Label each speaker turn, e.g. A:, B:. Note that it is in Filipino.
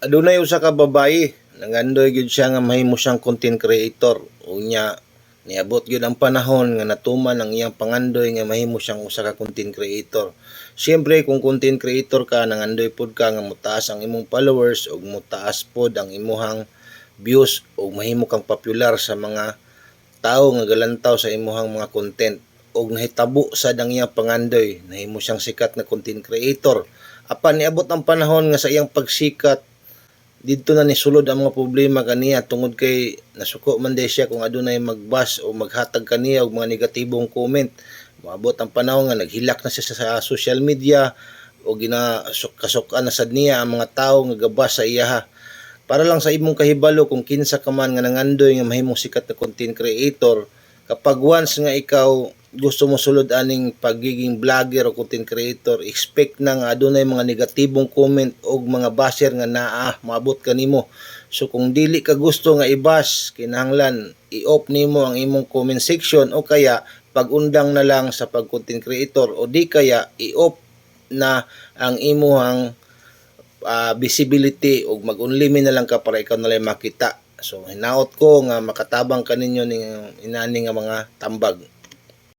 A: Adunay usa ka babayi, nangandoy gyud siya nga mahimo siyang content creator. Unya niabot gyud ang panahon nga natuman ang iyang pangandoy nga mahimo siyang usa ka content creator. Siyempre kung content creator ka, nangandoy pod ka nga mutaas ang imong followers ug mutaas pod ang imong views ug mahimo kang popular sa mga tao nga galantaw sa imong mga content ug nahitabo sad ang iyang pangandoy, nahimo siyang sikat na content creator. Apan niabot ang panahon nga sa iyang pagsikat, dito na ni sulod ang mga problema kaniya tungod kay nasuko man day siya kung adunay magbas o maghatag kaniya og mga negatibong comment. Moabot ang panahon nga naghilak na siya sa social media o ginakasukan na sad niya ang mga tawo nga gabas sa iya. Para lang sa imong kahibalo, kung kinsa ka man nga nangandoy nga mahimong sikat na content creator, kapag once nga ikaw gusto mo sulod aning pagiging vlogger o content creator, expect na nga adunay mga negatibong comment o mga basher nga naa maabot kanimo. So kung dili ka gusto nga i-bash, kinahanglan i-off nimo ang imong comment section o kaya pag-undang na lang sa pag-content creator o di kaya i-off na ang imong visibility o mag-unlimi na lang ka para ikaw na lang makita. So hinaot ko nga makatabang kaninyo ning inani nga mga tambag.